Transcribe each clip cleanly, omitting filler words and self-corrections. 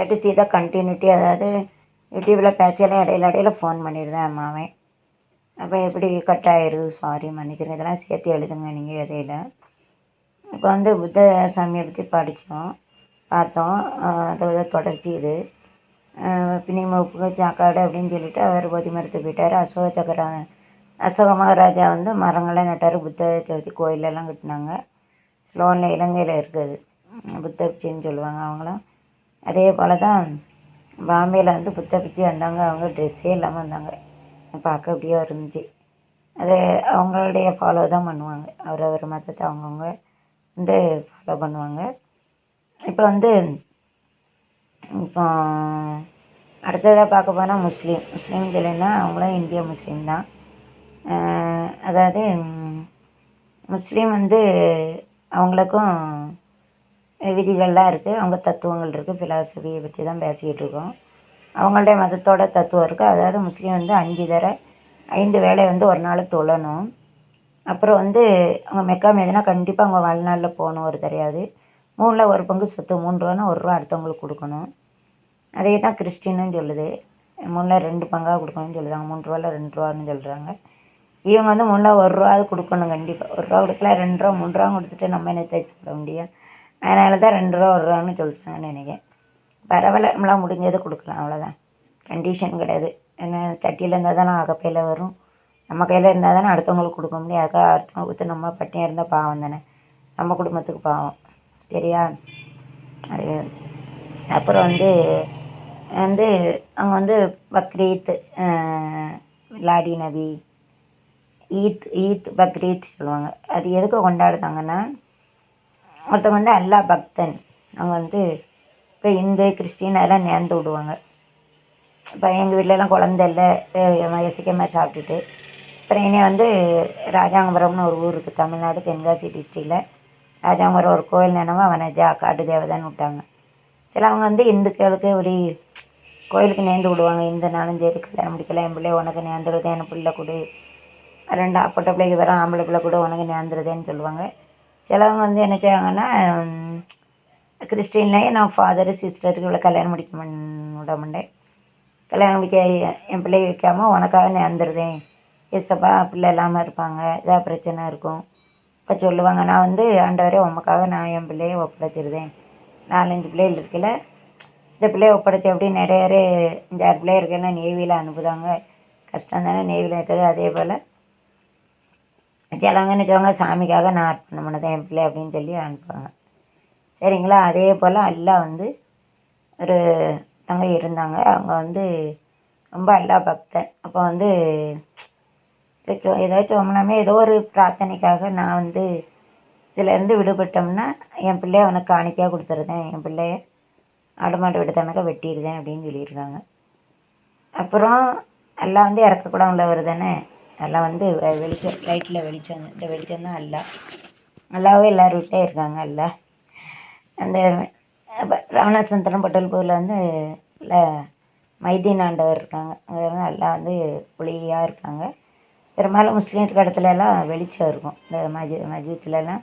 To see the continuity, அதாவது யூடியூப்பில் பேசலாம் இடையில இடையில ஃபோன் பண்ணிடுறேன் அம்மாவே. அப்போ எப்படி கட் ஆயிடுது, சாரி மன்னிக்கிறேன், இதெல்லாம் சேர்த்து எழுதுங்க நீங்கள் இடையில. இப்போ வந்து புத்த சாமியை பற்றி பார்த்தோம். அதோட தொடர்ச்சி இது. பிணிமுப்புக்கு சாக்காடு அப்படின்னு சொல்லிட்டு அவர் போதி மரத்து போயிட்டார். அசோக மகாராஜா வந்து மரங்களை நட்டார். புத்த சவுதி கோயிலெல்லாம் கட்டினாங்க. ஸ்லோனில் இலங்கையில் இருக்குது, புத்த பிச்சைன்னு சொல்லுவாங்க அவங்களாம். அதே போல் தான் பாம்பேயில் வந்து புத்த பிச்சை வந்தாங்க. அவங்க ட்ரெஸ்ஸே இல்லாமல் வந்தாங்க, பார்க்க அப்படியே இருந்துச்சு. அது அவங்களுடைய ஃபாலோ தான் பண்ணுவாங்க. அவர் மதத்தை அவங்கவுங்க வந்து ஃபாலோ பண்ணுவாங்க. இப்போ அடுத்ததாக பார்க்க போனால் முஸ்லீம் சொல்லினா அவங்களும் இந்திய முஸ்லீம் தான். அதாவது முஸ்லீம் வந்து அவங்களுக்கும் விதிகள்லாம் இருக்குது, அவங்க தத்துவங்கள் இருக்குது. ஃபிலாசபியை பற்றி தான் பேசிக்கிட்டு இருக்கோம். அவங்களுடைய மதத்தோட தத்துவம் இருக்குது. அதாவது முஸ்லீம் வந்து 5 வேளை வந்து ஒரு நாள் தொழணும். அப்புறம் வந்து அவங்க மெக்கா மேதுனா கண்டிப்பாக அவங்க வாழ்நாளில் போகணும். ஒரு தெரியாது 3ல் ஒரு பங்கு சொத்து, 3 ரூபானா 1 ரூபா அடுத்தவங்களுக்கு கொடுக்கணும். அதே தான் கிறிஸ்டினும் சொல்லுது, 3ல் 2 பங்காக கொடுக்கணும்னு சொல்லுறாங்க. 3 ரூபாவில் 2 ரூபான்னு சொல்கிறாங்க. இவங்க வந்து 3ல் 1 ரூபா கொடுக்கணும் கண்டிப்பாக. 1 ரூபா கொடுக்கல, 2 ரூபா 3 ரூபா கொடுத்துட்டு நம்ம என்ன தேய்ச்சி போட முடியும்? அதனால தான் 2 ரூபா 1 ரூபான்னு சொல்லிட்டாங்கன்னு நினைக்கிறேன். பரவாயில்ல, நம்மளாம் முடிஞ்சதை கொடுக்கலாம், அவ்வளோதான். கண்டிஷன் கிடையாது. ஏன்னா சட்டியில் இருந்தால் தானே அகப்பையில் வரும், நம்ம கையில் இருந்தால் தானே அடுத்தவங்களுக்கு கொடுக்க முடியும். அதுக்காக அடுத்தவங்க கொடுத்து நம்ம பட்டினியாக இருந்தால் பாவம் தானே, நம்ம குடும்பத்துக்கு பாவம். சரியா? அது அப்புறம் வந்து அவங்க வந்து பக்ரீத், லாடி நபி, ஈத் பக்ரீத் சொல்லுவாங்க. அது எதுக்கு கொண்டாடுறாங்கன்னா, ஒருத்தவங்க வந்து அல்லா பக்தன், அவங்க வந்து இப்போ இந்து கிறிஸ்டின் அதெல்லாம் நேர்ந்து விடுவாங்க. இப்போ எங்கள் வீட்டிலலாம் குழந்த இல்லை, சீக்கிரமாக சாப்பிட்டுட்டு அப்புறம் இனி வந்து ராஜாங்கபுரம்னு ஒரு ஊர் இருக்குது, தமிழ்நாடு தென்காசி டிஸ்ட்ரிக்டில். ராஜாங்கபுரம் ஒரு கோயில் நினைவாக வனஜா காட்டு தேவதான்னு விட்டாங்க. சிலவங்க வந்து இந்துக்களுக்கு ஒரு கோயிலுக்கு நேர்ந்து விடுவாங்க. இந்துனாலும் சரி, கல்யாணம் முடிக்கல, என் பிள்ளை உனக்கு நேர்ந்துருது, என் பிள்ளை கொடு, 2 பொட்டை பிள்ளைக்கு வரும், ஆம்பளை பிள்ளை கூட உனக்கு நேர்ந்துருதுன்னு சொல்லுவாங்க. சிலவங்க வந்து என்ன செய்வாங்கன்னா, கிறிஸ்டின்லேயே நான் ஃபாதரு சிஸ்டருக்கு இவ்வளோ கல்யாணம் விட மாட்டேன், கல்யாணம் முடிக்க என் பிள்ளையை வைக்காமல் உனக்காக நேர்ந்துருதேன், ஏசப்பா பிள்ளை இல்லாமல் இருப்பாங்க, ஏதாவது பிரச்சனை இருக்கும். இப்போ சொல்லுவாங்க, நான் வந்து ஆண்டவரே உமக்காக நான் என் பிள்ளையை ஒப்படைச்சிருதேன், 4-5 பிள்ளைகள் இருக்குல்ல, இந்த பிள்ளையை ஒப்படைச்சி எப்படி நிறைய 5-6 பிள்ளைய இருக்குன்னா நேவியில் அனுப்புதாங்க, கஷ்டம் தானே நேவியில் இருக்குது. அதே போல் சிலவங்க நினைச்சவங்க சாமிக்காக நான் அர்ப்பணம் பண்ணதேன் என் பிள்ளை அப்படின்னு சொல்லி அனுப்புவாங்க. சரிங்களா? அதே போல் அல்லா வந்து ஒரு தங்கை இருந்தாங்க. அவங்க வந்து ரொம்ப அல்லா பக்தன். அப்போ வந்து ஏதாச்சும் நம்மளாமே ஏதோ ஒரு பிரார்த்தனைக்காக நான் வந்து இதிலேருந்து விடுபட்டோம்னா என் பிள்ளைய அவனுக்கு காணிக்கையாக கொடுத்துருதேன், என் பிள்ளைய ஆடு மாடு விடுத்தனக்க வெட்டிடுதேன் அப்படின்னு சொல்லியிருக்காங்க. அப்புறம் எல்லாம் வந்து இறக்கக்கூட உள்ளவர் தானே, எல்லாம் வந்து வெளிச்சம், லைட்டில் வெளிச்சம், இந்த வெளிச்சம் தான் நல்லாவே எல்லார் வீட்டிலே இருக்காங்க. அல்ல அந்த ராவணாசந்திரம் பட்டல்பூரில் வந்து இல்லை மைதீன் ஆண்டவர் இருக்காங்க. அங்கே எல்லாம் வந்து ஒளியாக இருக்காங்க. பெரும்பாலும் முஸ்லீம்ஸ் இடத்துலலாம் வெளிச்சம் இருக்கும். இந்த மஸ்ஜித்லலாம்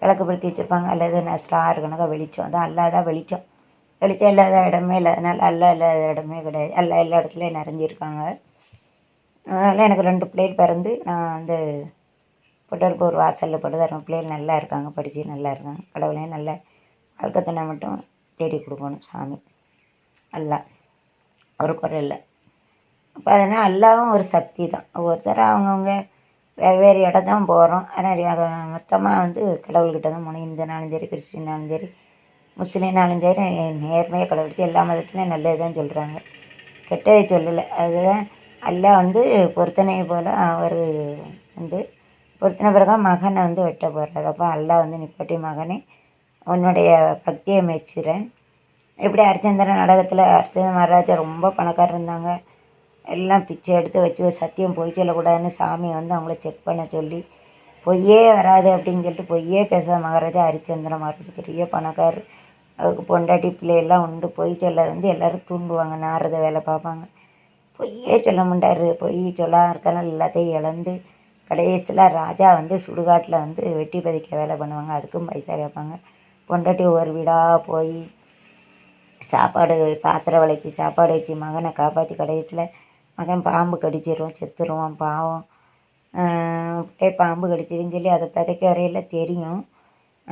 விளக்கு படுத்தி வச்சுருப்பாங்க, அல்லது ஸ்டார் கணக்காக வெளிச்சம். அதான் அல்லாதான் வெளிச்சம் இல்லாத இடமே இல்லை. அதனால் அல்லா இல்லாத இடமே கிடையாது. எல்லா இடத்துலையும் நிறைஞ்சிருக்காங்க. அதனால் எனக்கு 2 பிள்ளைகள் பிறந்து நான் வந்து பொட்டல்பூர் வாசலில் படுது. 2 பிள்ளைகள் நல்லா இருக்காங்க, படித்து நல்லா இருக்காங்க. கடவுளையும் நல்ல வாழ்க்கை மட்டும் தேடி கொடுக்கணும் சாமி, அல்லா ஒரு குறை இல்லை. அப்போ அதனால் அல்லாவும் ஒரு சக்தி தான். ஒவ்வொருத்தர் அவங்கவுங்க வெவ்வேறு இடம் தான் போகிறோம். ஆனால் மொத்தமாக வந்து கடவுள்கிட்ட தான் போகணும். இந்துனாலும் சரி, கிறிஸ்டின்னாலும் சரி, முஸ்லீம்னாலும் சரி, நேர்மையாக கடவுளுக்கு எல்லா மதத்துலையும் நல்லது தான் சொல்கிறாங்க, கெட்டதை சொல்லலை. அதுதான் அல்லா வந்து பொருத்தனை போல் அவர் வந்து பொருத்தின பிறகு மகனை வந்து வெட்ட போடுறாரு. அப்போ அல்லா வந்து நிப்பட்டி மகனே உன்னுடைய பக்தியை மெச்சுறேன். எப்படி அரிச்சந்திரன் நாடகத்தில் அரிச்சந்திர மகாராஜா ரொம்ப பணக்காரர் இருந்தாங்க, எல்லாம் பிச்சை எடுத்து வச்சு சத்தியம் பொய் சொல்லக்கூடாதுன்னு சாமி வந்து அவங்கள செக் பண்ண சொல்லி பொய்யே வராது அப்படின்னு சொல்லிட்டு பொய்யே பேசாத மகாராஜா ஹரிச்சந்திர மகாராஜா பெரிய பணக்காரர். அதுக்கு பொண்டாட்டி பிள்ளையெல்லாம் உண்டு. பொய் சொல்ல வந்து எல்லோரும் தூண்டுவாங்க, நாரத வேலை பார்ப்பாங்க. பொய்யே சொல்ல மாட்டார், பொய் சொல்லாமல் இருக்கனால எல்லாத்தையும் இழந்து கடைசியில் ராஜா வந்து சுடுகாட்டில் வந்து வெட்டி பதிக்க வேலை பண்ணுவாங்க. அதுக்கும் பைசா கேட்பாங்க. பொண்டாட்டி ஒவ்வொரு வீடாக போய் சாப்பாடு பாத்திரம் விளக்கி சாப்பாடு வச்சு மகனை காப்பாற்றி கடைசியில் மகன் பாம்பு கடிச்சிடும் செத்துருவான் பாவம். பாம்பு கடிச்சிருன்னு சொல்லி அதை பதைக்க வரையில் தெரியும்.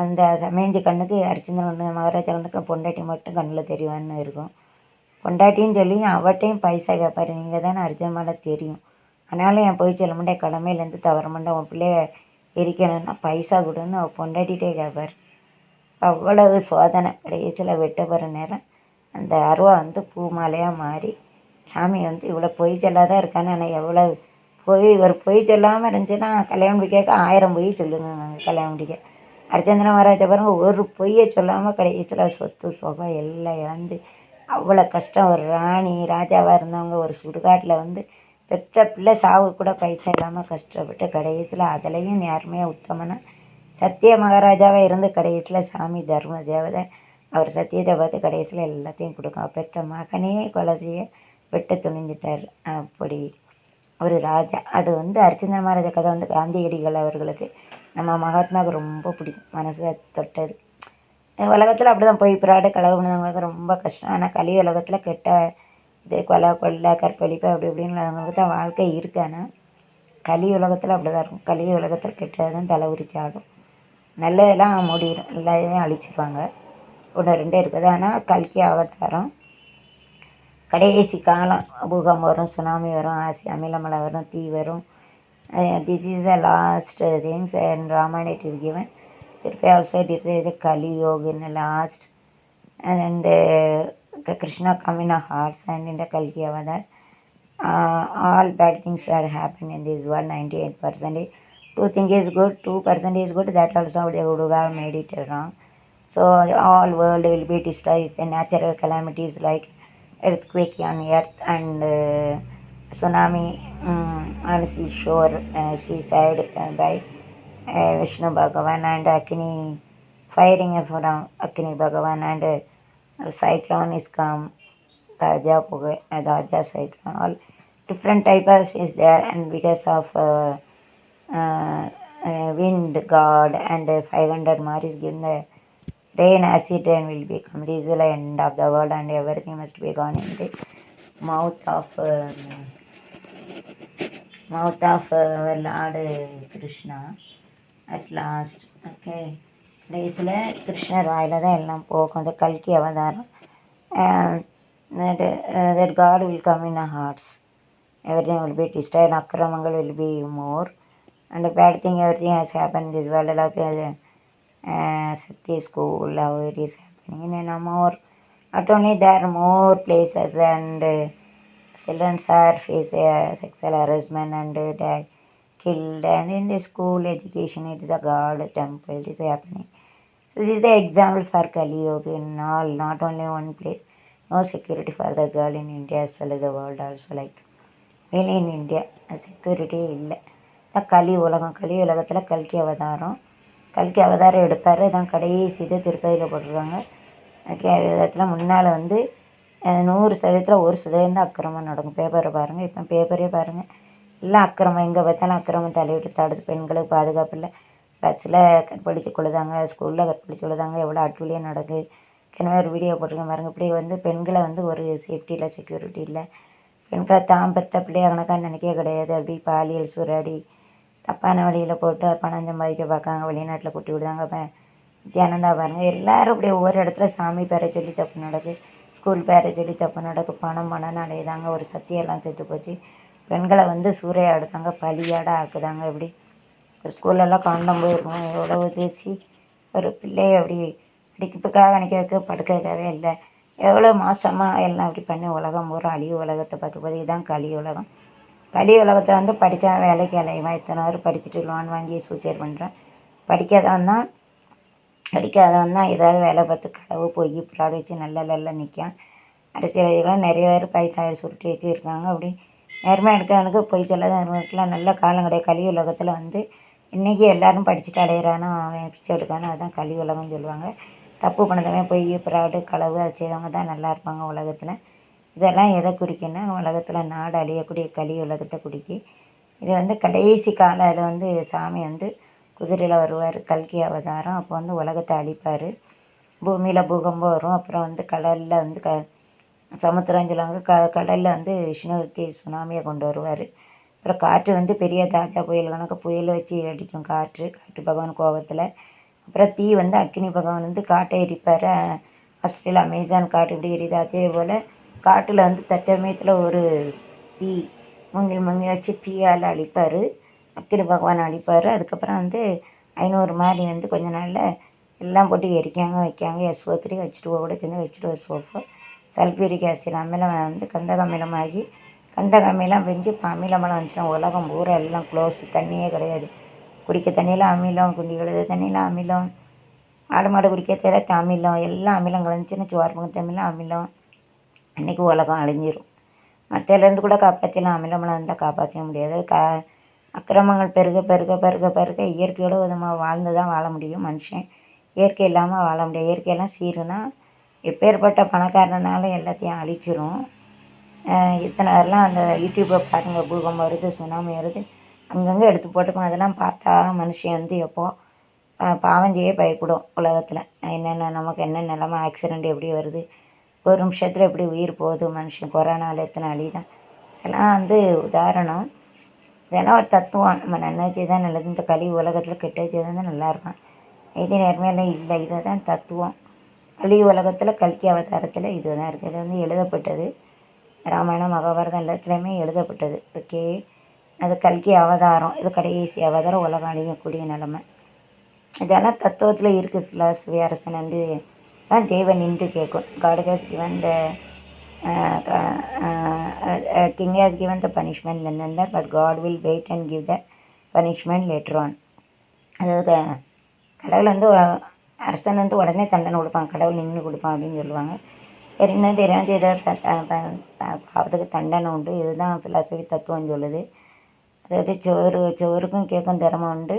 அந்த சமயஞ்சி கண்ணுக்கு அரிச்சந்திரன் மகாராஜா கண்ணுக்கு பொண்டாட்டி மட்டும் கண்ணில் தெரியுவான்னு இருக்கும். பொண்டாட்டின்னு சொல்லி அவட்டையும் பைசா கேட்பாரு, நீங்கள் தானே அர்ஜுன் மேலே தெரியும், அதனால என் போய் சொல்ல மாட்டேன், கடமையிலேருந்து தவற மாட்டேன், உன் பிள்ளைய எரிக்கணும்னா பைசா கொடுன்னு அவள் பொண்டாட்டிகிட்டே கேட்பார். அவ்வளவு சோதனை. கடைசியில் வெட்ட போகிற நேரம் அந்த அருவா வந்து பூ மாலையாக மாறி சாமி வந்து இவ்வளோ பொய் சொல்லாதான் இருக்கான்னு, ஆனால் எவ்வளோ ஒரு பொய் சொல்லாமல் இருந்துச்சுன்னா கல்யாணம் முடிக்க 1000 பொய் சொல்லுங்க கல்யாணம் முடிக்க. அரிச்சந்திர மகாராஜா பாருங்க, ஒரு பொய்யை சொல்லாமல் கடைசியில் சொத்து சொகம் எல்லாம் இழந்து அவ்வளோ கஷ்டம். ஒரு ராணி ராஜாவாக இருந்தவங்க ஒரு சுடுகாட்டில் வந்து பெற்ற பிள்ளை சாவு கூட பைசா இல்லாமல் கஷ்டப்பட்டு கடைசியில் அதுலேயும் யாருமே உத்தமனா சத்திய மகாராஜாவாக இருந்து கடைசியில் சாமி தர்ம தேவதை அவர் சத்தியத்தை பார்த்து கடைசியில் எல்லாத்தையும் கொடுக்கும். பெற்ற மகனே கொலை செய்ய வெட்ட துணிஞ்சிட்டார். அப்படி ஒரு ராஜா. அது வந்து அரிச்சந்திர மகாராஜா கதை வந்து காந்தியடிகள் அவர்களுக்கு நம்ம மகாத்மாவுக்கு ரொம்ப பிடிக்கும், மனசை தொட்டது. உலகத்தில் அப்படி தான் போய் பிராடு களவு பண்ணவங்களுக்கு ரொம்ப கஷ்டம். ஆனால் கலி உலகத்தில் கெட்ட இது கொலை கொள்ளை கற்பழிப்பு அப்படி இப்படின்னு தான் வாழ்க்கை இருக்கு. ஆனால் கலி உலகத்தில் அப்படி தான் இருக்கும். கலி உலகத்தில் கெட்டதான் தலை உரிச்சாடும், நல்லதெல்லாம் முடியும், எல்லாத்தையும் அழிச்சிருவாங்க. 1 2 இருக்குது. ஆனால் கல்கி அவதாரம் கடைசி காலம் பூகம்பம் வரும், சுனாமி வரும், அமிலமலை வரும், தீ வரும். This is the last things and Ramayana it is given. Therefore also it is the Kali Yoga in the last, and Krishna come in a horse and in the Kalki Avatar. All bad things are happening in this world. 98%. 2 things is good, 2% is good. That also they would have made it wrong. So all world will be destroyed. The natural calamities like earthquake on earth and tsunami on seashore, seaside by Vishnu Bhagavan, and Agni firing from Agni Bhagavan, and cyclone is come, Daja cyclone, all different types is there. And because of wind god and 500 more is given, the rain, acid rain will become. This is the end of the world and everything must be gone in the mouth of Lord Krishna at last. Okay, கடைசியில் கிருஷ்ணர் வாயில தான் எல்லாம் போகும். அந்த கல்கி அவதாரம். That God will come in our hearts. Everything will be destroyed. அக்கிரமங்கள் will be more. And the bad thing, everything has happened in this world. Like Sati school, how it is happening. And more, not only there are more places, and children are facing sexual harassment and they killed. And in the school education, it is a God temple, it is happening. So this is the example for Kali Yoga in all, not only one place. No security for the girl in India as well as the world also. Like really in India, security இல்லை. கலி உலகம். கலி உலகத்தில் கல்கி அவதாரம். கல்கி அவதாரம் எடுப்பார். தான் கடைசி இது திருப்பதியில் போட்டிருக்காங்க. விதத்தில் முன்னால் வந்து 100% 1% அக்கிரமம் நடக்கும். பேப்பரை பாருங்கள், இப்போ பேப்பரே பாருங்கள், எல்லாம் அக்கிரமம். எங்கே பார்த்தாலும் அக்கிரமம் தலையிட்டு தடுத்து. பெண்களுக்கு பாதுகாப்பு இல்லை. பஸ்ஸில் கற்பழித்து கொள்ளுதாங்க, ஸ்கூலில் கற்பழித்து கொள்ளுதாங்க, எவ்வளோ அட்டுழியம் நடக்குது. ஏற்கனவே ஒரு வீடியோ போட்டிருக்கேன் பாருங்கள். இப்படி வந்து பெண்களை வந்து ஒரு சேஃப்டி இல்லை, செக்யூரிட்டி இல்லை. பெண்களை தான் பெற்ற பிள்ளைய கணக்காக நினைக்கவே கிடையாது. அப்படி பாலியல் சூறாடி தப்பான வழியில் போட்டு பணம் சம்பாதிக்க பார்க்காங்க, வெளிநாட்டில் கூட்டி விடுதாங்க. தியானந்தா பாருங்கள், எல்லோரும் இப்படி ஒவ்வொரு இடத்துல சாமி பேரை சொல்லி தப்பு நடக்குது, ஸ்கூல் பேரை சொல்லி தப்பு நடக்கு. பணம்னு அடையுதாங்க. ஒரு சத்தியெல்லாம் செத்து போச்சு. பெண்களை வந்து சூறையாடுதாங்க, பலியாட ஆக்குதாங்க. இப்படி ஒரு ஸ்கூல்லெல்லாம் காண்டம் போயிருக்கோம். எவ்வளவு தேசி ஒரு பிள்ளைய அப்படி அடிப்புக்காக நிற்க வைக்க படுக்கிறதே இல்லை. எவ்வளோ மோசமாக எல்லாம் அப்படி பண்ணி உலகம் பூரா அழிவு உலகத்தை பார்க்க இதுதான் கலி உலகம். கலி உலகத்தை வந்து படித்தா வேலைக்கு அலைவான். இத்தனை பேர் படிச்சுட்டு லோன் வாங்கி சூசைட் பண்ணுறான். படிக்காதவன் தான் ஏதாவது வேலை பார்த்து களவு போய் ப்ராடு வச்சு நல்ல நிற்கான். அரசியல்வாதிகளாம் நிறைய பேர் பைசா சுருட்டி வச்சு இருக்காங்க. அப்படி நேர்மையாக எடுக்கிறவனுக்கு போய் சொல்லாத நேர்மைக்கெலாம் நல்ல காலம் கிடையாது. கலி உலகத்தில் வந்து இன்றைக்கி எல்லோரும் படிச்சுட்டு அடையிறானோ அவன் பிச்சை எடுக்கானோ அதுதான் கலி உலகம்னு சொல்லுவாங்க. தப்பு பண்ணதவன் பொய் ப்ராடு களவு அது செய்கிறவங்க தான் நல்லா இருப்பாங்க உலகத்தில். இதெல்லாம் எதை குறிக்குன்னா உலகத்தில் நாடு அழியக்கூடிய கலி உலகத்தை குறிக்கி. இது வந்து கடைசி காலம். அதில் வந்து சாமி வந்து குதிரையில் வருவார், கல்கி அவதாரம். அப்போ வந்து உலகத்தை அழிப்பார். பூமியில் பூகம்பம் வரும். அப்புறம் வந்து கடலில் வந்து சமுத்திரம் சொல்லுவாங்க. கடலில் வந்து விஷ்ணுமூர்த்தி சுனாமியை கொண்டு வருவார். அப்புறம் காற்று வந்து பெரிய தாத்தா புயல் கணக்கு புயல் வச்சு அடிக்கும் காற்று பகவான் கோபத்தில். அப்புறம் தீ வந்து அக்னி பகவான் வந்து காட்டை எரிப்பார். ஆஸ்திரேலியா அமேசான் காட்டு இப்படி எரியுது. அதே போல் காட்டில் வந்து தற்சமயத்தில் ஒரு தீ மூங்கில் வச்சு தீயால் அழிப்பார். அக்னி பகவான் அழிப்பார். அதுக்கப்புறம் வந்து 500 மாதிரி வந்து கொஞ்ச நாளில் எல்லாம் போட்டு எரிக்காங்க வைக்காங்க. SO3 H2O கூட சேர்ந்து H2SO4 சல்ஃபியூரிக் ஆசிட் அமிலம் வந்து கந்தக அமிலமாகி கந்தக அமிலம் பெஞ்சு இப்போ அமிலமலம் வந்துச்சுன்னா உலகம் பூரா எல்லாம் க்ளோஸ். தண்ணியே கிடையாது. குடிக்க தண்ணியில் அமிலம், குண்டி கழுத தண்ணியில் அமிலம், ஆடு மாடு குடிக்க தேவை அமிலம், எல்லாம் அமிலம் கலந்துச்சுன்னு சோறு தமிழில் அமிலம். அன்றைக்கி உலகம் அழிஞ்சிரும். மற்றலேருந்து கூட காப்பாற்றலாம். அமிலமலம் இருந்தால் காப்பாற்ற முடியாது. அக்கிரமங்கள் பெருக பெருக பெருக பெருக இயற்கையோடு நம்ம வாழ்ந்து தான் வாழ முடியும். மனுஷன் இயற்கை இல்லாமல் வாழ முடியாது. இயற்கையெல்லாம் சீருனா எப்பேற்பட்ட பணக்காரனாலும் எல்லாத்தையும் அழிச்சிரும். இத்தனை எல்லாம் அந்த யூடியூப்பில் பாருங்கள், பூகம்பம் வருது, சுனாமி வருது, அங்கங்கே எடுத்து போட்டுக்கணும். அதெல்லாம் பார்த்தா மனுஷன் வந்து எப்போ பாவம் செய்ய பயப்படும். உலகத்தில் என்னென்ன நமக்கு என்ன நிலமை, ஆக்சிடெண்ட் எப்படி வருது, ஒரு நிமிஷத்தில் எப்படி உயிர் போகுது, மனுஷன் கொரோனாவில் எத்தனை அழிதான். இதெல்லாம் வந்து உதாரணம். இதெல்லாம் ஒரு தத்துவம். நம்ம நன்மை தான் நல்லது. இந்த கலி உலகத்தில் கெட்ட செய்தான் நல்லா இருக்கும். இது நேர்மையெல்லாம் இல்லை. இதை தான் தத்துவம். கலி உலகத்தில் கல்கி அவதாரத்தில் இது தான் இருக்குது. இது வந்து எழுதப்பட்டது. ராமாயணம் மகாபாரதம் எல்லாத்துலேயுமே எழுதப்பட்டது. ஓகே, அது கல்கி அவதாரம். இது கடைசி அவதாரம். உலகம் அழியக்கூடிய நிலமை. இதெல்லாம் தத்துவத்தில் இருக்குது. ஃபிலாசபி அரசன் வந்து தான் தேவன் நின்று கேட்கும். God has given the king has given the punishment then that, but God will wait and give the punishment later on. அதாவது கடவுள் வந்து அரசன் வந்து உடனே தண்டனை கொடுப்பான், கடவுள் நின்று கொடுப்பான் அப்படின்னு சொல்லுவாங்க. என்ன தெரியாது, ஏதாவது பாவத்துக்கு தண்டனை உண்டு. இதுதான் ஃபிலாசபி தத்துவம் சொல்லுது. அதாவது சோறுக்கும் கேட்கும் திறமை உண்டு.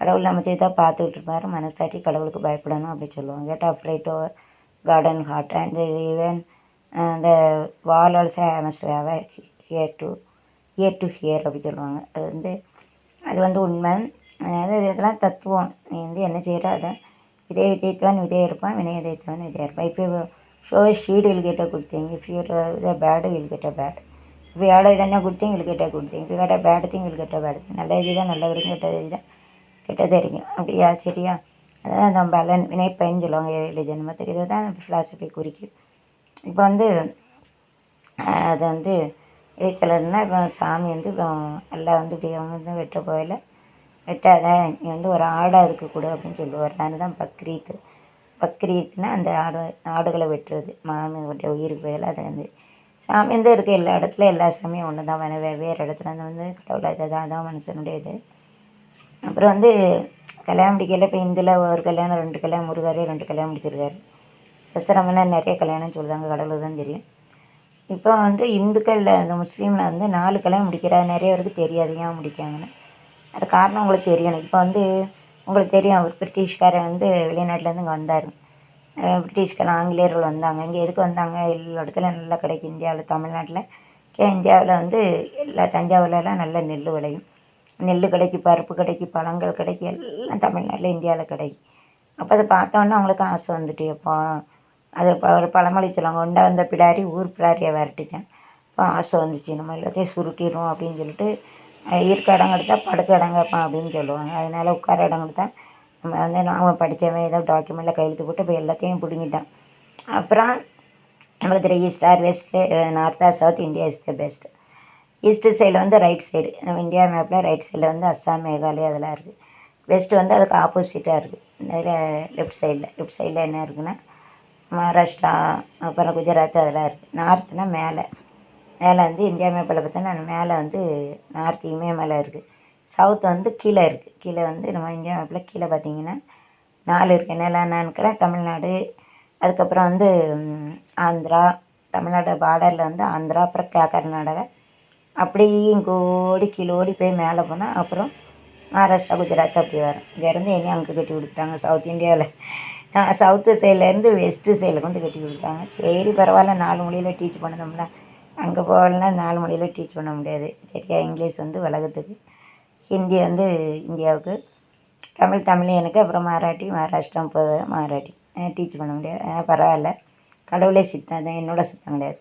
கடவுள் நம்ம செய்தா பார்த்துக்கிட்டு இருப்பார். மனசாட்சி கடவுளுக்கு பயப்படணும் அப்படி சொல்லுவாங்க. Get afraid over garden hard and even the wall also must have a ear to hear அப்படி சொல்லுவாங்க. அது வந்து உண்மை. அதாவது இதெல்லாம் தத்துவம். நீ வந்து என்ன செய்கிற அதை விதை விதைத்தவன் விதை இருப்பான், வினை விதைத்தவன் விதை இருப்பான். இப்போ show sheet will get a good thing. If you are a bad, you will get a bad. If you are a good thing, you will get a good thing. If you are a bad thing, you will get a bad thing. நல்ல இதுதான் நல்ல வரைக்கும், கெட்டது இதுதான் கெட்டது இருக்கும். அப்படியா? சரியா? அதான் நம்ம பலன் வினை பயன் சொல்லுவாங்க. 7 ஜென்மத்துக்கு. இதை தான் ஃபிலாசபி குறிக்கும். இப்போ வந்து அது வந்து கலர்னால் இப்போ சாமி வந்து எல்லாம் வந்து இப்படி அவங்க வந்து வெட்ட போயில வெட்டாத, நீ வந்து ஒரு ஆடாக இருக்கக்கூடாது அப்படின்னு சொல்லுவார். அதுதான் பக்ரீத்து. பக்ரீத்னா அந்த ஆடுகளை வெட்டுறது. மாமி வெட்ட உயிருக்கு போயில அது வந்து சாமி வந்து இருக்க எல்லா இடத்துல எல்லா சாமியும் ஒன்று தான். வேறு இடத்துல வந்து கடவுளாக தான் மனுஷனுடைய இது. அப்புறம் வந்து கல்யாணம் முடிக்கல. இப்போ இந்தியில் ஒரு கல்யாணம் 2 கல்யாணம், முருகாரே 2 கல்யாணம் முடிச்சிருக்காரு. தசரமெல்லாம் நிறைய கல்யாணம் சொல்லுவாங்க, கடவுளுக்கு தான் தெரியும். இப்போ வந்து இந்துக்களில் அந்த முஸ்லீமில் வந்து 4 கல்யாணம் முடிக்கிறாரு. நிறைய பேருக்கு தெரியாது ஏன் முடிக்காங்கன்னு. அது காரணம் உங்களுக்கு தெரியணும். இப்போ வந்து உங்களுக்கு தெரியும், அவர் பிரிட்டிஷ்காரன் வந்து வெளிநாட்டிலேருந்து இங்கே வந்தார். பிரிட்டிஷ்காரன் ஆங்கிலேயர்கள் வந்தாங்க. இங்கே எதுக்கு வந்தாங்க? எல்லா இடத்துல நல்லா கிடைக்கும். இந்தியாவில், தமிழ்நாட்டில் இந்தியாவில் வந்து எல்லா தஞ்சாவூர்லலாம் நல்ல நெல் விளையும். நெல் கிடைக்கும், பருப்பு கிடைக்கும், பழங்கள் கிடைக்கும், எல்லாம் தமிழ்நாட்டில் இந்தியாவில் கிடைக்கும். அப்போ அதை பார்த்தோன்னா அவங்களுக்கு ஆசை வந்துட்டு, எப்போ அது ஒரு பழமொழி சொல்லுவாங்க, உண்டா வந்த பிடாரி ஊர் பிடாரியை விரட்டிச்சேன். இப்போ ஆசை வந்துச்சு, நம்ம எல்லாத்தையும் சுருட்டிடுவோம் அப்படின்னு சொல்லிட்டு இருக்க இடம் எடுத்தால் படுக்க இடம் கேட்பான் அப்படின்னு சொல்லுவாங்க. அதனால் உட்கார இடம் கொடுத்தா நம்ம வந்து நான் படித்தவன் ஏதோ டாக்குமெண்ட்டில் கையெழுத்து போட்டு இப்போ எல்லாத்தையும் பிடுங்கிட்டான். அப்புறம் நமக்கு தெரியும் east or west, north or south, India is the best. East சைடில் வந்து ரைட் சைடு, நம்ம இந்தியா மேப்பில் ரைட் சைடில் வந்து அஸ்ஸாம், மேகாலயா அதெல்லாம் இருக்குது. வெஸ்ட்டு வந்து அதுக்கு ஆப்போசிட்டாக இருக்குது. லெஃப்ட் சைடில் என்ன இருக்குன்னா மகாராஷ்டிரா, அப்புறம் குஜராத் அதெல்லாம் இருக்குது. நார்த்துனா மேலே வந்து இந்தியா மேப்பில் பார்த்தோன்னா மேலே வந்து நார்த் இமயமலை இருக்குது. சவுத் வந்து கீழே இருக்குது. கீழே வந்து நம்ம இந்தியா மேப்பில் கீழே பார்த்தீங்கன்னா 4 இருக்குது. என்னெல்லாம் தமிழ்நாடு, அதுக்கப்புறம் வந்து ஆந்திரா, தமிழ்நாடு பார்டரில் வந்து ஆந்திரா, அப்புறம் கர்நாடகா, அப்படியே இங்கோடி கீழோடி போய் மேலே போனால் அப்புறம் மகாராஷ்டிரா, குஜராத் அப்படி வரும். இங்கேருந்து என்னையும் அங்கே கட்டி கொடுத்துட்டாங்க சவுத் இந்தியாவில். சவுத்து சைட்லேருந்து வெஸ்ட்டு சைடில் கொண்டு கட்டி கொடுத்தாங்க. சரி பரவாயில்ல, 4 மொழியில் டீச் பண்ணணும்ல. அங்கே போகலன்னா 4 மொழியில் டீச் பண்ண முடியாது. சரியா? இங்கிலீஷ் வந்து உலகத்துக்கு, ஹிந்தி வந்து இந்தியாவுக்கு, தமிழ் எனக்கு, அப்புறம் மராட்டி மகாராஷ்டிரா, மராட்டி டீச் பண்ண முடியாது. பரவாயில்ல, கடவுளே சித்தம் தான், என்னோட சித்தம் கிடையாது.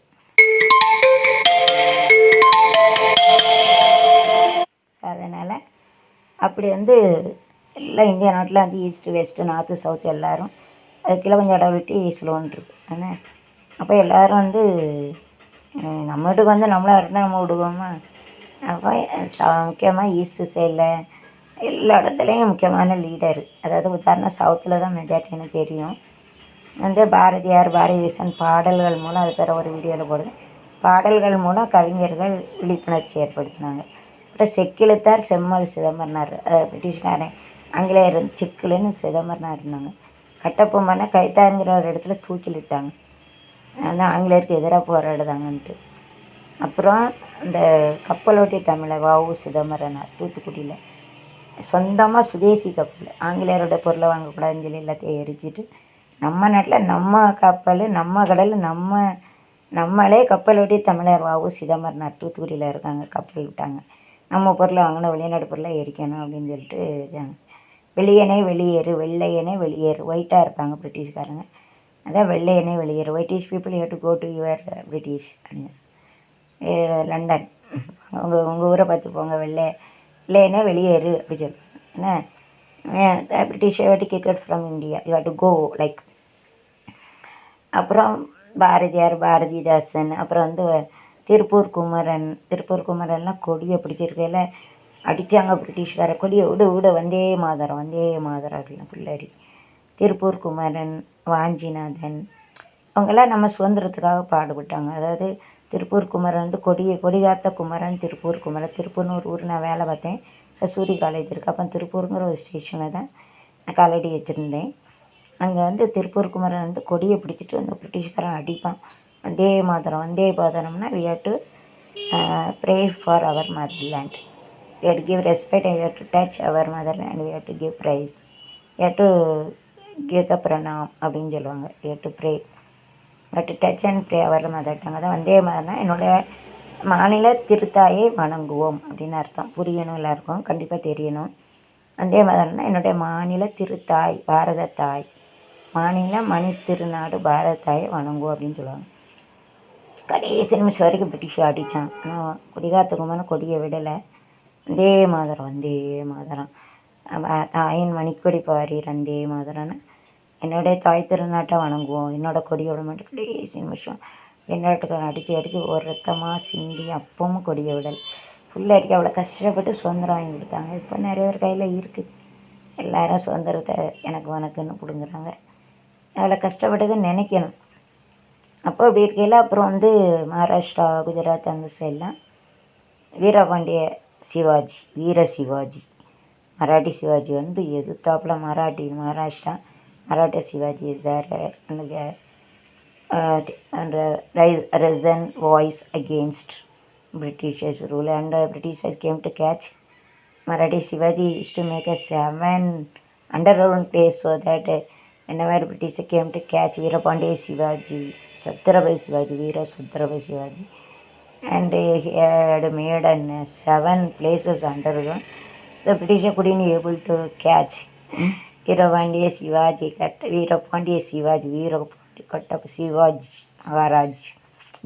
அதனால் அப்படி வந்து எல்லாம் இந்தியா நாட்டில் வந்து ஈஸ்ட்டு வெஸ்ட்டு நார்த்து சவுத்து எல்லோரும் அதுக்கெல்லாம் கொஞ்சம் இடம் விட்டு ஸ்லோன்ட்ருக்கு. ஆனால் அப்போ எல்லோரும் வந்து நம்ம வீட்டுக்கு வந்து நம்மளாக இருந்தால் நம்ம விடுவோமா? அப்போ முக்கியமாக ஈஸ்ட்டு சைடில் எல்லா இடத்துலையும் முக்கியமான லீடர், அதாவது உதாரணம் சவுத்தில் தான் மெஜாரிட்டி எனக்கு தெரியும். வந்து பாரதியார், பாரதிதாசன் பாடல்கள் மூலம், அது பேர ஒரு வீடியோவில் போடுது, பாடல்கள் மூலம் கவிஞர்கள் விழிப்புணர்ச்சி ஏற்படுத்தினாங்க. அப்புறம் செக்கிழுத்தார் செம்மல் சிதம்பரனார், பிரிட்டிஷ்காரன் ஆங்கிலேயர் செக்கிலுன்னு சிதம்பரனார் இருந்தாங்க. கட்டப்பொம்மனை கைத்தாங்கிற ஒரு இடத்துல தூக்கிலிட்டாங்க, அதான் ஆங்கிலேயருக்கு எதிராக போராடுதாங்கன்ட்டு. அப்புறம் இந்த கப்பலோட்டி தமிழை வ.உ. சிதம்பரனார் தூத்துக்குடியில் சொந்தமாக சுதேசி கப்பல், ஆங்கிலேயரோட பொருளை வாங்கக்கூடாதுன்னு சொல்லி எல்லாத்தையும் எரிச்சிட்டு நம்ம நாட்டில் நம்ம கப்பல் நம்ம கடல் நம்மளே கப்பலோட்டி தமிழர் வ.உ. சிதம்பரனார் தூத்துக்குடியில் இருக்காங்க, கப்பல் விட்டாங்க. நம்ம பொருளை வாங்கினா வெளிநாடு பொருளை எரிக்கணும் அப்படின்னு சொல்லிட்டு வெளியனே வெளியேறு, வெள்ளையனே வெளியேறு, ஒயிட்டாக இருக்காங்க பிரிட்டிஷ்காரங்க, அதான் வெள்ளையனே வெளியேறு, whitish people have to go to your British அப்படின்னு. லண்டன் உங்கள் ஊரை பார்த்து போங்க, வெள்ளையனே வெளியேறு அப்படி சொல்லுவாங்க. ஏன்னா British have to kick it from India, you have to go like. அப்புறம் பாரதியார், பாரதிதாசன், அப்புறம் வந்து திருப்பூர் குமரன்லாம் கொடியை பிடிச்சிருக்கையில் அடித்தாங்க பிரிட்டிஷ்கார, கொடியை விட வந்தே மாதரம் அப்படின்னு பிள்ளாடி. திருப்பூர் குமரன், வாஞ்சிநாதன் அவங்கெல்லாம் நம்ம சுதந்திரத்துக்காக பாடுபட்டாங்க. அதாவது திருப்பூர் குமரன் வந்து கொடி காத்த குமரன், திருப்பூர் குமரன். திருப்பூர்னு ஒரு ஊர் நான் வேலை பார்த்தேன், கஸ்தூரி காலேஜ் இருக்குது, அப்போ திருப்பூருங்கிற ஒரு ஸ்டேஷனில் தான் நான் காலடி வச்சுருந்தேன். அங்கே வந்து திருப்பூர் குமரன் வந்து கொடியை பிடிச்சிட்டு வந்து பிரிட்டிஷ்காரன் அடிப்பான், வந்தே மாதரம்னா we have to pray for our motherland, we have to give respect, we have to touch our motherland, we have to give praise, we have to give the pranam அப்படின்னு சொல்லுவாங்க. we have to pray, we have to touch and pray our mother tongue. அதான் வந்தே மாதரம்னா என்னுடைய மாநில திருத்தாயை வணங்குவோம் அப்படின்னு அர்த்தம். புரியணும், எல்லாருக்கும் கண்டிப்பாக தெரியணும். வந்தே மாதரம்னா என்னுடைய மாநில திருத்தாய் பாரத தாய், மாநில மணி திருநாடு பாரத தாயை வணங்குவோம் அப்படின்னு சொல்லுவாங்க. கடைசி நிமிஷம் வரைக்கும் பிரிட்டிஷ் அடித்தான், ஆனால் கொடிகாத்துக்குமான கொடியை விடலை. வந்தே மாதரம் தாயின் மணிக்கொடி பாரீர் வந்தே மாதரம்னு என்னுடைய தாய் திருநாட்டை வணங்குவோம், என்னோட கொடியோட மட்டும் கடைசி நிமிஷம் வெளிநாட்டுக்காரன் அடித்து ஒரு ரத்தமாக சிந்தி அப்பவும் கொடியை விடல். ஃபுல்லாக அடிக்க அவ்வளோ கஷ்டப்பட்டு சுதந்திரம் வாங்கி கொடுத்தாங்க. இப்போ நிறைய பேர் கையில் இருக்குது, எல்லாரும் சுதந்திரத்தை உனக்குன்னு பிடுங்குறாங்க. அவ்வளோ கஷ்டப்பட்டதுன்னு நினைக்கணும். அப்போ இப்படி இருக்கையில் அப்புறம் வந்து மகாராஷ்டிரா, குஜராத் அந்த சைட்லாம் வீரபாண்டிய சிவாஜி, வீர சிவாஜி, மராட்டி சிவாஜி வந்து எதிர்த்தாப்புல மகாராஷ்டிரா மராட்டிய Sivaji is there and risen voice against Britishers rule, and Britishers came to catch Marathi Shivaji used to make a 7 underground place so that whenever British came to catch Veerapandiya Shivaji, Chhatrapati Shivaji, Veera Chhatrapati Shivaji, and he had made 7 places underground. The British couldn't able to catch Veerapandiya Shivaji, Veerapandiya Shivaji, Veerapandiya Shivaji Maharaj,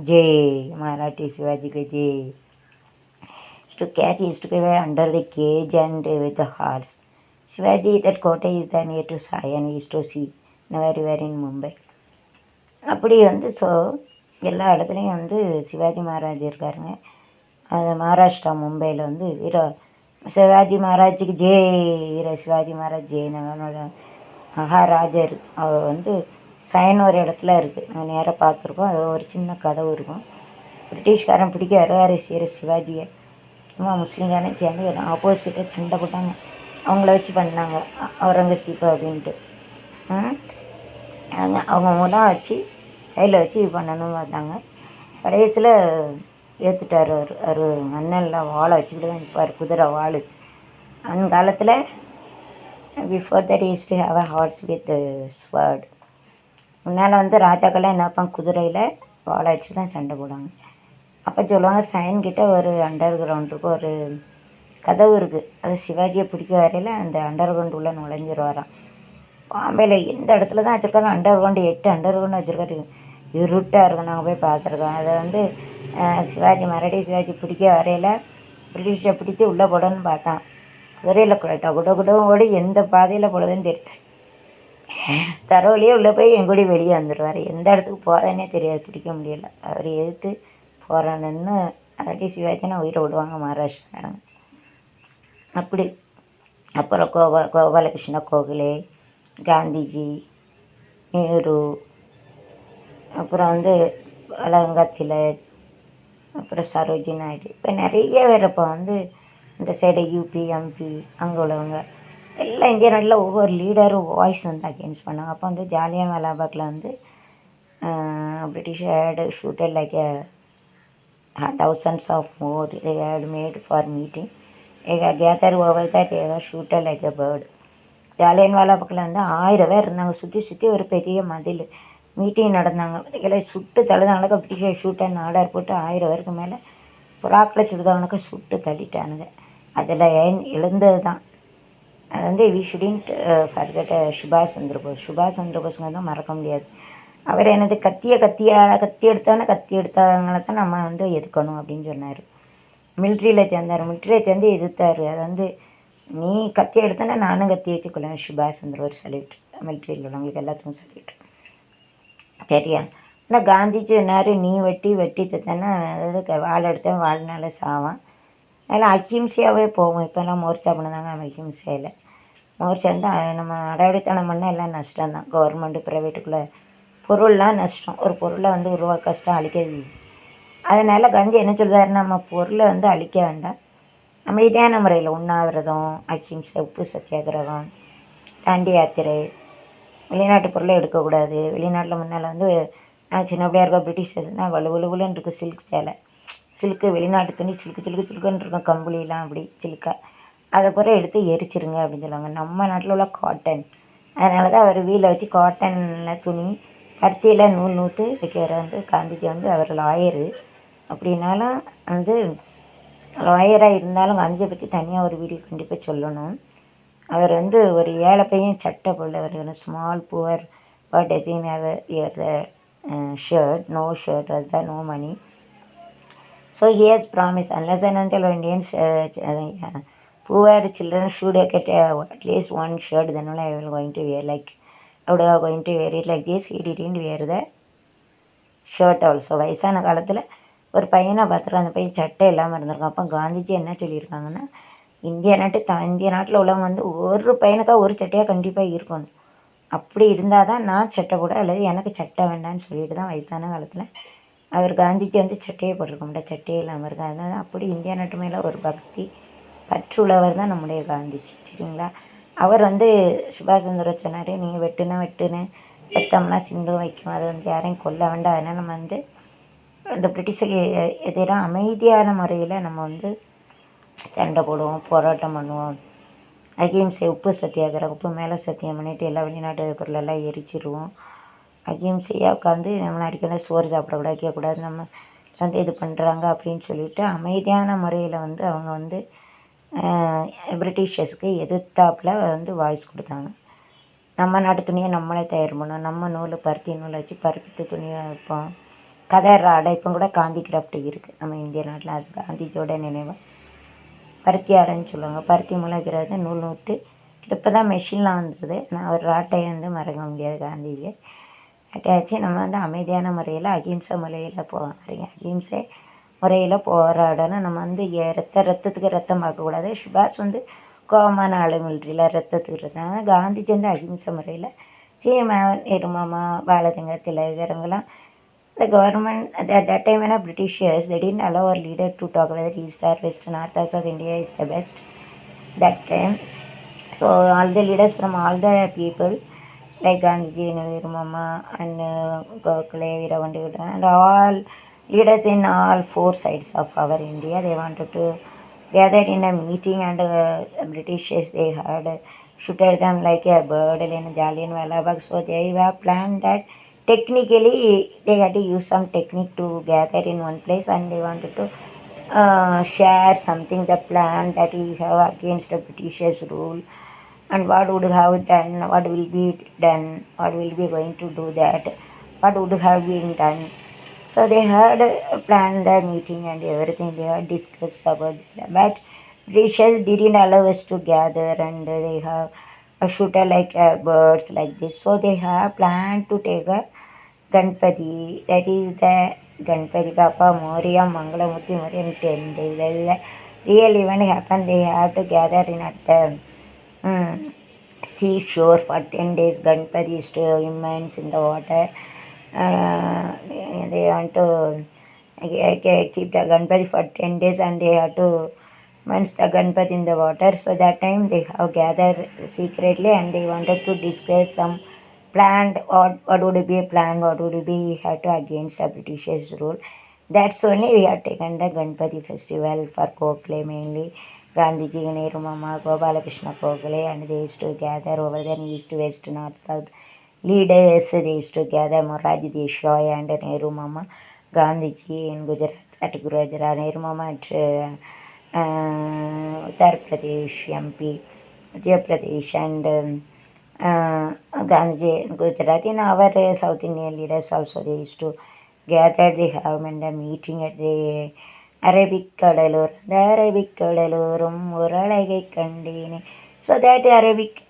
Jai Marathi Shivaji ke Jai. To catch he used to go under the cage and with the horse. Shivaji, that கோட்டை is near to Sion, he used to see whenever we were in Mumbai. அப்படி வந்து so எல்லா இடத்துலையும் வந்து சிவாஜி மகாராஜ் இருக்காருங்க. அது மகாராஷ்டிரா மும்பையில் வந்து சிவாஜி மகாராஜுக்கு ஜெய், வீர சிவாஜி மகாராஜ் ஜெய். நம்மளோட மகாராஜர் அவர் வந்து சயன் ஒரு இடத்துல இருக்குது, நாங்கள் நேராக பார்த்துருக்கோம். அது ஒரு சின்ன கதவு இருக்கும். பிரிட்டிஷ்காரன் பிடிக்க வருவார் சிவாஜியை, சும்மா முஸ்லீம்காரன் சேர்ந்து ஆப்போசிட்டாக சண்டை போட்டாங்க, அவங்கள வச்சு பண்ணாங்க அவுரங்கசீப் அப்படின்ட்டு. அவங்க மூலம் வச்சு கையில் வச்சு இது பண்ணணும்னு பார்த்தாங்க. கடைசியில் ஏற்றுட்டார். அவர் மன்னனில் வாழை வச்சுக்கிட்டு தான் நிற்பார், குதிரை வாள். அந்த காலத்தில் before that use to have a horse with sword. முன்னால் வந்து ராஜாக்கள்லாம் என்ன வைப்பாங்க, குதிரையில் வாழை வச்சு தான் சண்டை போடுவாங்க. அப்போ சொல்லுவாங்க சயன்கிட்ட ஒரு அண்டர் கிரவுண்டுக்கு ஒரு கதவு இருக்குது, அது சிவாஜியை பிடிக்க வரையில் அந்த அண்டர் கிரவுண்ட் உள்ளே நுழைஞ்சிருவாராம். பாம்பேல எந்த இடத்துல தான் வச்சுருக்காங்க அண்டர் கிரவுண்டு 8 அண்டர் கிரவுண்டு வச்சுருக்காரு. இருட்டாக இருக்கும். நாங்கள் போய் பார்த்துருக்கோம். அதை வந்து சிவாஜி மறுபடியும் சிவாஜி பிடிக்க வரையில் பிரிட்டிஷை பிடிச்சி உள்ளே போடணும்னு பார்த்தான். குதிரையில் குடவும் ஓடி எந்த பாதையில் போடுதுன்னு தெரியும். தரவுலேயே உள்ளே போய் எங்கூடி வெளியே வந்துடுவார். எந்த இடத்துக்கு போகிறதுனே தெரியாது. பிடிக்க முடியல. அவர் எதிர்த்து போகிறான்னு மறுபடியும் சிவாஜினா உயிரை விடுவாங்க மகாராஷ்டிராங்க. அப்படி அப்புறம் கோபாலகிருஷ்ண கோகலே, காந்திஜி, நேரு, அப்புறம் வந்து அலங்கா திலக், அப்புறம் சரோஜி நாயுடு, இப்போ நிறைய பேர் இப்போ வந்து இந்த சைடு யூபி எம்பி அங்கே உள்ளவங்க எல்லாம் இந்தியா நாட்டில் ஒவ்வொரு லீடரும் வாய்ஸ் வந்து அகேன்ஸ்ட் பண்ணாங்க. அப்போ வந்து ஜாலியன் வாலாபாக்கில் வந்து British had shooted like thousands of more they had made for meeting. They gathered over that they were shooted like a bird. ஜாலியன் வாலாபாக்கில் வந்து 1000 பேர் இருந்தாங்க. சுற்றி ஒரு பெரிய மதில் மீட்டிங் நடந்தாங்க. எல்லாம் சுட்டு தள்ளுதாங்களுக்கு பிரிட்டிஷ் ஷூட்டர்னு ஆர்டர் போட்டு 1000 பேருக்கு மேலே புறாக்களை சுடுதவனுக்கு சுட்டு தள்ளிட்டானுங்க. அதில் எழுந்தது தான் அது வந்து வி ஷுடின்ட் ஃபர்கெட் சுபாஷ் சந்திர போஸ்ங்க தான் மறக்க முடியாது. அவர் எனது கத்தி எடுத்தவங்களை தான் நம்ம வந்து எதுக்கணும் அப்படின்னு சொன்னார். மிலிட்ரியில் சேர்ந்து எதிர்த்தார். அது வந்து நீ கத்தி எடுத்தனா நானும் கத்தி வச்சுக்கொள்ளேன். சுபாஷ் சந்திர போஸ் சொல்லிட்டு மிலிட்ரியில் உள்ளவங்களுக்கு எல்லாத்துக்கும் சொல்லிட்டு சரியா. ஆனால் காந்திஜி சொன்னார் நீ வெட்டி தத்தேன்னா அதாவது வாழை எடுத்தேன் வாழ்நாள் சாவான். அதெல்லாம் அஹிம்சையாகவே போகும். இப்போல்லாம் மோர்ச்சா பண்ணுதாங்க. அஹிம்சையில் மோர்ச்சா இருந்தால் நம்ம அடாவடித்தனம் பண்ணால் எல்லாம் நஷ்டம் தான். கவர்மெண்ட்டு ப்ரைவேட்டுக்குள்ளே பொருள்லாம் நஷ்டம். ஒரு பொருளை வந்து உருவாக்க கஷ்டம், அழிக்கிறது. அதனால் காந்தி என்ன சொல்கிறாரு, நம்ம பொருளை வந்து அழிக்க வேண்டாம், அமைதியான முறையில் உண்ணாவிரதம், அஹிம்சை, உப்பு சத்தியாகிரகம், தாண்டி யாத்திரை, வெளிநாட்டு பொருளை எடுக்கக்கூடாது. வெளிநாட்டில் முன்னால் வந்து சின்ன பிள்ளையா இருக்க பிரிட்டிஷர்ஸ்னால் வலுவலுன்னு இருக்குது சில்க் சேலை, சில்க்கு வெளிநாட்டு துணி சில்க்குன்னு இருக்கும். கம்பளிலாம் அப்படி சில்கா அதை பூரா எடுத்து எரிச்சிருங்க அப்படின்னு சொல்லுவாங்க. நம்ம நாட்டில் உள்ள காட்டன், அதனால தான் அவர் வீட்டில் வச்சு காட்டனில் துணி பருத்தியில் நூல் நூற்று வைக்கிற வந்து காந்திஜி வந்து அவர் லாயரு. அப்படின்னாலும் வந்து லாயராக இருந்தாலும் காந்தியை பற்றி தனியாக ஒரு வீடியோ கண்டிப்பாக சொல்லணும். அவர் வந்து ஒரு ஏழை பையன் சட்டை போடல. அவர் small poor but doesn't have ear shirt, no shirt, அதுதான் no money. So he has promised unless and until Indians poor children should get at least one shirt, then only I will going to wear like I would have going to wear it like this. He didn't wear the shirt also. வயசான காலத்தில் ஒரு பையனை பார்த்துருக்கோம். அந்த பையன் சட்டை இல்லாமல் இருந்திருக்கான். அப்போ காந்திஜி என்ன சொல்லியிருக்காங்கன்னா, இந்திய நாட்டில் உள்ளவங்க வந்து ஒரு பையனுக்காக ஒரு சட்டையாக கண்டிப்பாக இருக்கணும். அப்படி இருந்தால் தான் நான் சட்டை போட, அல்லது எனக்கு சட்டை வேண்டான்னு சொல்லிட்டு தான் வயசான காலத்தில் அவர் காந்திஜி வந்து சட்டையை போட்டிருக்க முடியாது, சட்டையே இல்லாமல் இருக்கார். அதனால அப்படி இந்தியா நாட்டு மேலே ஒரு பக்தி பற்றுள்ளவர் தான் நம்முடைய காந்திஜி. சரிங்களா. அவர் வந்து சுபாஷ் சந்திர சொன்னார், நீங்கள் வெட்டுன்னு ரத்தம்லாம் சிந்தும் வைக்கும், அது வந்து யாரையும் கொல்ல வேண்டாம். அதனால் நம்ம வந்து இந்த பிரிட்டிஷுக்கு எதிராக அமைதியான முறையில் நம்ம வந்து சண்டை போடுவோம், போராட்டம் பண்ணுவோம். அகிம்சை, உப்பு சத்தியாகிரகம், உப்பு மேலே சத்தியம் பண்ணிவிட்டு எல்லா வெளிநாட்டு பொருளெல்லாம் எரிச்சிடுவோம். அகிம்சையாக உட்காந்து நம்மளை அடிக்கணும், சோறு சாப்பிடக்கூடாது, வைக்கக்கூடாது, நம்ம வந்து இது பண்ணுறாங்க அப்படின்னு சொல்லிட்டு அமைதியான முறையில் வந்து அவங்க வந்து பிரிட்டிஷர்ஸ்க்கு எதிர்த்தாப்பில் வந்து வாய்ஸ் கொடுத்தாங்க. நம்ம நாட்டு துணியை நம்மளே தயார் பண்ணோம். நம்ம நூல் பருத்தி நூலை வச்சு பருத்தி துணியை வைப்போம். கதர் ஆடை இப்போ கூட காந்தி கிராஃப்ட் இருக்குது நம்ம இந்திய நாட்டில். அது காந்திஜியோட நினைவாக பருத்தி ஆடைன்னு சொல்லுவாங்க. பருத்தி மூலம் வைக்கிறது நூல் நூற்று இப்போ தான் மெஷின்லாம் வந்துடுது. நான் ஒரு ராட்டையை வந்து மறக்க முடியாது காந்திஜி. அட்டாச்சு நம்ம வந்து அமைதியான முறையில் அகிம்சை முறையில் அகிம்சை முறையில் போராடணும். நம்ம வந்து ரத்தத்துக்கு ரத்தம் பார்க்கக்கூடாது. சுபாஷ் வந்து கோபமான ஆளு, மிலிட்ரியில் ரத்தத்துக்கு ரத்தம். காந்திஜி வந்து அகிம்சை முறையில் சீமான், இருமாமா, பாலகங்காதர திலகர் இவங்கெல்லாம் the government at that time when Britishers they didn't allow our leader to talk whether east or west, north or south, India is the best that time. So all the leaders from all the people like Gandhi, Nehru Mama and Gokhale, Veerapandiya and all leaders in all four sides of our India, they wanted to gather in a meeting and Britishers they had shooted them like a bird in Jalian Wala Bagh. So they have planned that technically they had to use some technique to gather in one place and they wanted to share something, the plan that we have against the Britishers rule. and what would have done, what will be done, what will be going to do that, what would have been done. So they had planned the meeting and everything. They had discussed about that. But Britishers didn't allow us to gather, and they have a shooter like birds like this. So they have planned to take a Ganpati. That is the Ganpati Papa Moria Mangalamurti Moria in 10 days. That is the real event happened. They have to gather in at the seashore for 10 days. Ganpati is to immense in the water. They want to keep the Ganpati for 10 days, and they have to immerse the Ganpati in the water. So that time they have gathered secretly, and they wanted to discuss some planned, or what would be a plan, what would be had to against the Britishers rule. That's only we have taken the Ganpati festival for Kokle mainly. Gandhiji, Nehru Mama, Gopalakrishna Kokle, and they used to gather over there in east, west, north, south. Leaders, they used to gather Moraji Desai and Nehru Mama, Gandhiji in Gujarat, at Gujarat, Nehru Mama at Uttar Pradesh, MP, Madhya Pradesh, and Gandhiji in Gujarat. In our South Indian leaders also, they used to gather. They have a meeting at the Arabic Kadalur, the Arabic Kadalurum, Uralagai Kandini. So that Arabic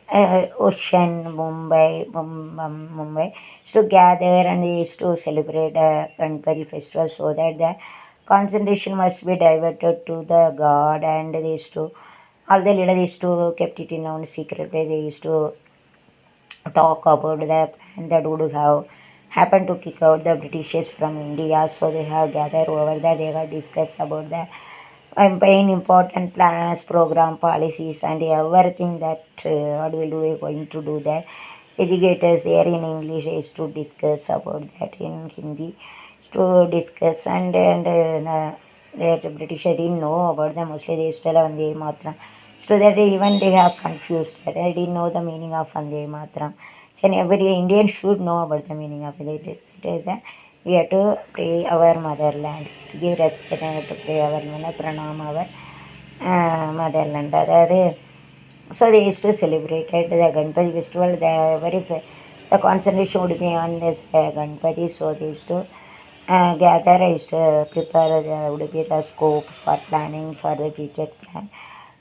Ocean, Mumbai, used to gather, and they used to celebrate Ganpati festival, so that the concentration must be diverted to the god, and they used to, all the leaders used to kept it in own secret. They used to talk about the plan that would have happened to kick out the Britishers from India. So they have gathered over there. They have discussed about the main important plans, program, policies, and everything that what will we going to do that. Educators there in English is to discuss about that, in Hindi to discuss, and the Britishers didn't know about them. Mostly they used to tell Vande Mataram. So that even they have confused that I didn't know the meaning of Vande Mataram. So every Indian should know about the meaning of it. It is that we have to pray our motherland, to give respect, and to pray our pranam our motherland. So they used to celebrate the Ganpati festival. The concentration would be on this Ganpati. So they used to gather, used to prepare would be the scope for planning for the future plan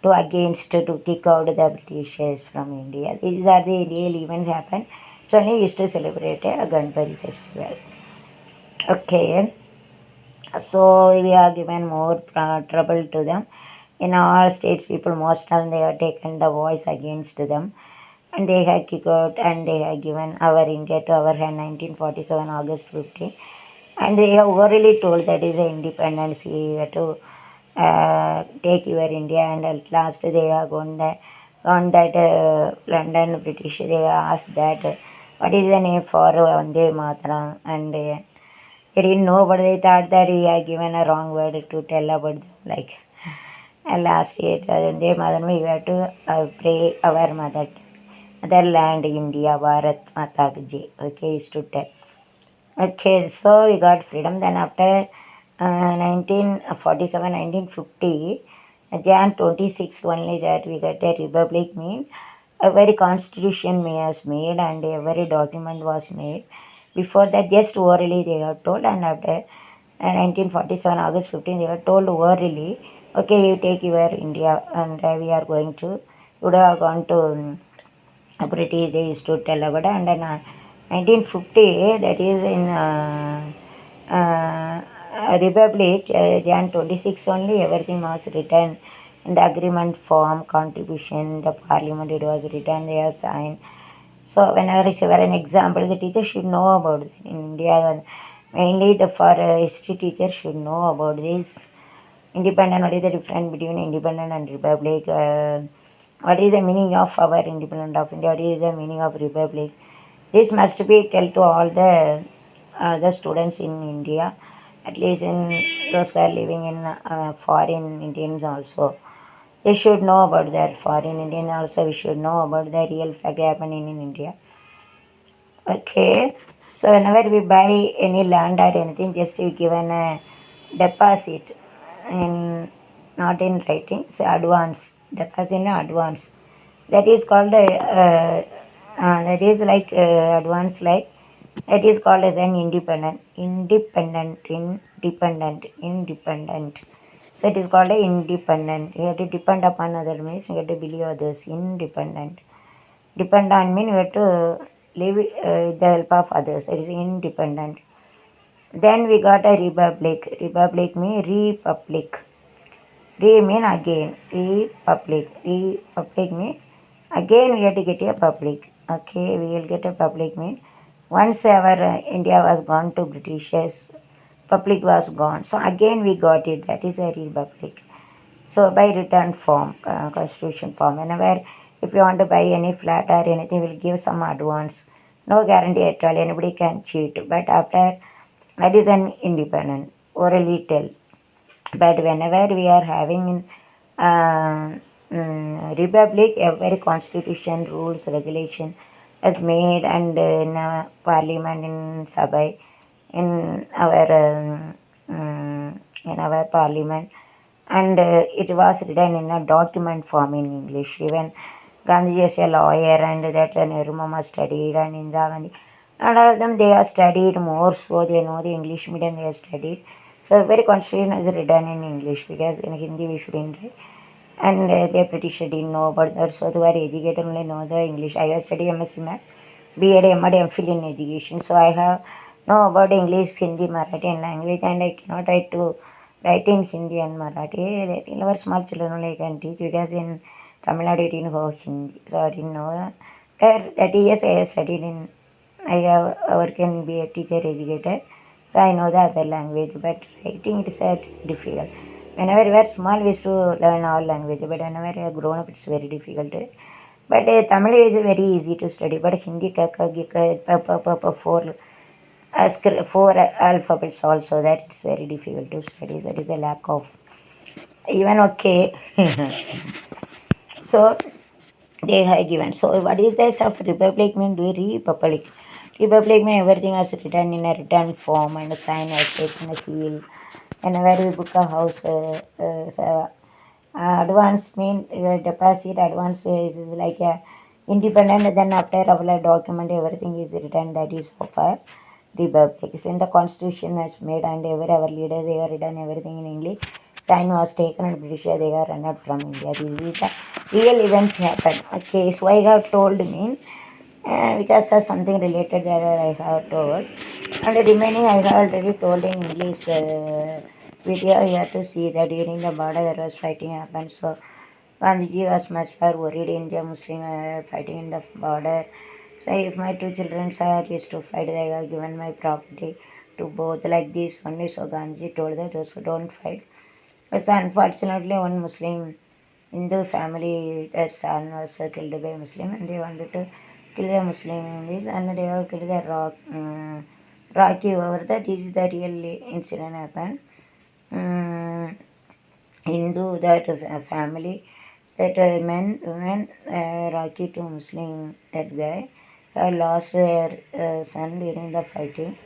to against to kick out the Britishers from India. These are the real events happen. So we used to celebrate a Ganpati festival. Okay, so we are given more trouble to them. In all states, people most of them, they have taken the voice against them, and they have kicked out, and they have given our India to our hand 1947 August 15, and they have orally told that is the independence. We have to take your India, and at last they are gone that on that London British. They asked that what is the name for Vande Mataram, and they didn't know, but they thought that we are given a wrong word to tell about them. Like last year, Vande Mataram, we have to pray our motherland, India, Bharat Mata Ki Jai. Okay, is to tell. Okay, so we got freedom. Then after 1947, 1950, Jan 26 only that we got a republic mean a very constitution was made, and a very document was made. Before that, just orally they are told, and after 1947 August 15, they were told orally, okay, you take your India, and we are going to, would have gone to British, they used to tell about, and then 1950, that is in Republic, Jan 26 only, everything was written in the agreement form, contribution, the parliament, it was written, they have signed. So whenever I say an example, the teacher should know about it. In India, mainly the for history teacher should know about this. Independent, what is the difference between independent and republic? What is the meaning of our independent of India? What is the meaning of republic? This must be told to all the students in India, at least in those who are living in foreign Indians also. They should know about that. Foreign Indian also, we should know about the real fact happening in India. Okay, so whenever we buy any land or anything, just we given a deposit in, not in writing, so advance, deposit in advance. That is called that is like advanced, like it is called as an independent. So it is called a independent. You have to depend upon other means you have to believe others. Independent. Depend on mean you have to live with the help of others. It is independent. Then we got a republic. Republic mean republic. Re mean again. Republic. Republic mean again we have to get a public. Okay, we will get a public mean once our India was gone to Britishers, public was gone. So again we got it. That is a republic. So by return form, constitution form. Whenever if you want to buy any flat or anything, we'll give some advance. No guarantee at all. Anybody can cheat. But after that is an independent or a little. But whenever we are having republic, every constitution, rules, regulation is made, and in parliament, in Sabha, in our parliament, and it was written in a document form in English. Even Gandhi is a lawyer, and that Nehru Mama studied, and Indira Gandhi, and all of them they have studied more, so they know the English medium they have studied. So every constitution is written in English, because in Hindi we shouldn't write. And they pretty sure didn't know about that, so who are educated only know the English. I have studied MSc Math, B.Ed, M.Ed, M.Phil in education, so I have know about English, Hindi, Marathi and language, and I cannot write in Hindi and Marathi. In our small children only I can teach, because in Tamil Nadu I didn't go Hindi, so I didn't know. There 30 years I have studied in, I have worked in be a teacher educator, so I know the other language, but writing it is difficult. Whenever we were small, we used to learn all language, but whenever we are grown up, it's very difficult. But Tamil is very easy to study, but Hindi, four alphabets also, that it's very difficult to study. That is a lack of, even okay. So they have given. So what is this of republic mean? Do republic? Republic mean everything is written in a written form and a sign as taken a seal. Whenever we book a house, advance mean deposit advance is like a independent. Then after our document everything is written. That is of a republic. Since the constitution was made and every our leaders they have written everything in English. Sign was taken and British they are run out from India. This is the real events happen. Okay, so I have told me because of something related that I have told, and the remaining I have already told in English video. You have to see that during the border there was fighting happened. So Gandhiji was much more worried India Muslim fighting in the border. So if my two children are used to fight, they have given my property to both like this only. So Gandhiji told that also don't fight. But unfortunately one Muslim Hindu family, that son was killed by Muslim, and they wanted to kill the Muslim in this, and they have killed the Rocky over that. This is the real incident happened. Hindu that family, that women, Rocky to Muslim, that guy lost their son during the fighting.